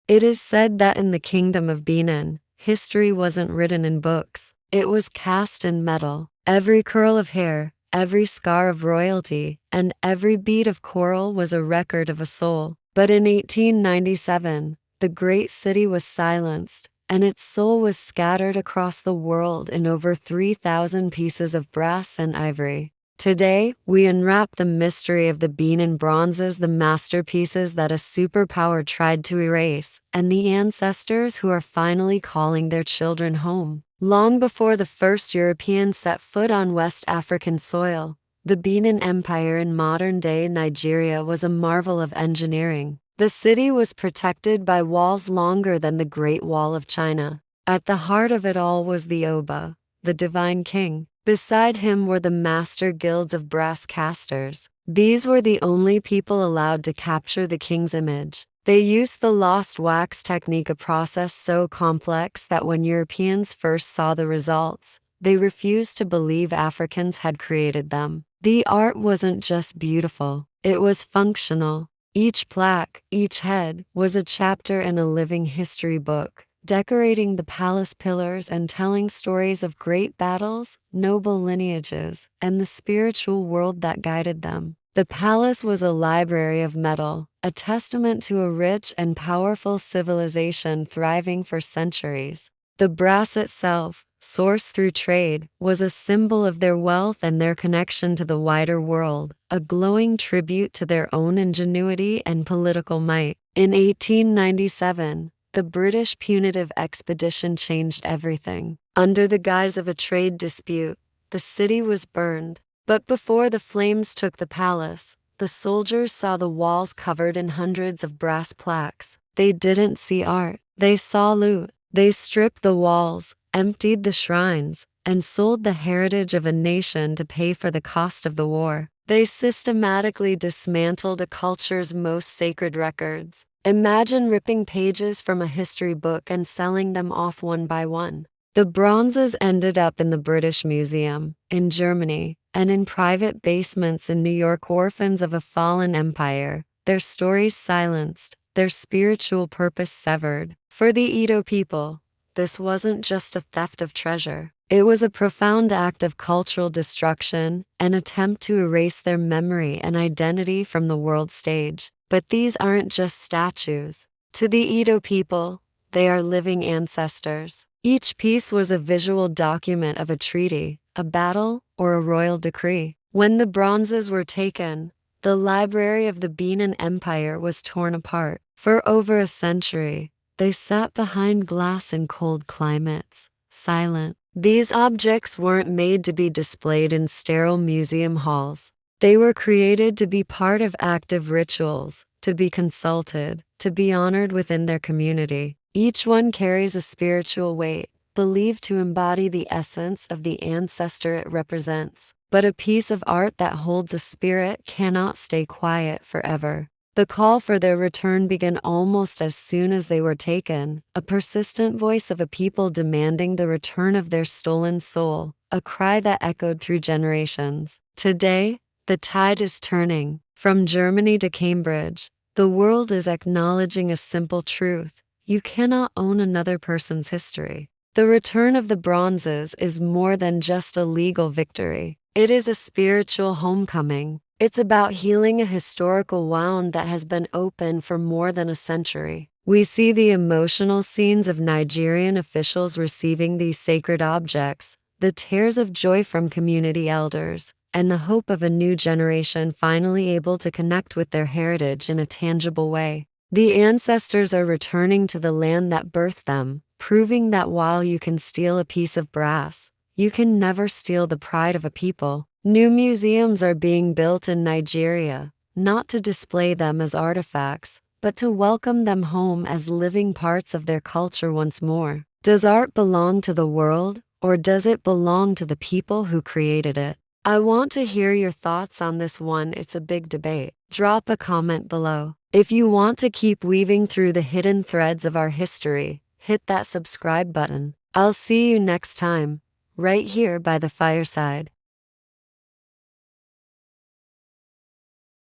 It is said that in the kingdom of Benin, history wasn't written in books, it was cast in metal. Every curl of hair, every scar of royalty, and every bead of coral was a record of a soul. But in 1897, the great city was silenced, and its soul was scattered across the world in over 3,000 pieces of brass and ivory. Today, we unwrap the mystery of the Benin Bronzes, the masterpieces that a superpower tried to erase, and the ancestors who are finally calling their children home. Long before the first Europeans set foot on West African soil, the Benin Empire in modern-day Nigeria was a marvel of engineering. The city was protected by walls longer than the Great Wall of China. At the heart of it all was the Oba, the divine king. Beside him were the master guilds of brass casters. These were the only people allowed to capture the king's image. They used the lost wax technique, a process so complex that when Europeans first saw the results, they refused to believe Africans had created them. The art wasn't just beautiful, it was functional. Each plaque, each head, was a chapter in a living history book, decorating the palace pillars and telling stories of great battles, noble lineages, and the spiritual world that guided them. The palace was a library of metal, a testament to a rich and powerful civilization thriving for centuries. The brass itself, sourced through trade, was a symbol of their wealth and their connection to the wider world, a glowing tribute to their own ingenuity and political might. In 1897, the British Punitive Expedition changed everything. Under the guise of a trade dispute, the city was burned. But before the flames took the palace, the soldiers saw the walls covered in hundreds of brass plaques. They didn't see art, they saw loot. They stripped the walls, emptied the shrines, and sold the heritage of a nation to pay for the cost of the war. They systematically dismantled a culture's most sacred records. Imagine ripping pages from a history book and selling them off one by one. The bronzes ended up in the British Museum, in Germany, and in private basements in New York. Orphans of a fallen empire, their stories silenced, their spiritual purpose severed. For the Edo people, this wasn't just a theft of treasure. It was a profound act of cultural destruction, an attempt to erase their memory and identity from the world stage. But these aren't just statues. To the Edo people, they are living ancestors. Each piece was a visual document of a treaty, a battle, or a royal decree. When the bronzes were taken, the library of the Benin Empire was torn apart. For over a century, they sat behind glass in cold climates, silent. These objects weren't made to be displayed in sterile museum halls. They were created to be part of active rituals, to be consulted, to be honored within their community. Each one carries a spiritual weight, believed to embody the essence of the ancestor it represents. But a piece of art that holds a spirit cannot stay quiet forever. The call for their return began almost as soon as they were taken, a persistent voice of a people demanding the return of their stolen soul, a cry that echoed through generations. Today, the tide is turning. From Germany to Cambridge, the world is acknowledging a simple truth: you cannot own another person's history. The return of the bronzes is more than just a legal victory. It is a spiritual homecoming. It's about healing a historical wound that has been open for more than a century. We see the emotional scenes of Nigerian officials receiving these sacred objects, the tears of joy from community elders, and the hope of a new generation finally able to connect with their heritage in a tangible way. The ancestors are returning to the land that birthed them, proving that while you can steal a piece of brass, you can never steal the pride of a people. New museums are being built in Nigeria, not to display them as artifacts, but to welcome them home as living parts of their culture once more. Does art belong to the world, or does it belong to the people who created it? I want to hear your thoughts on this one. It's a big debate. Drop a comment below. If you want to keep weaving through the hidden threads of our history, hit that subscribe button. I'll see you next time, right here by the fireside.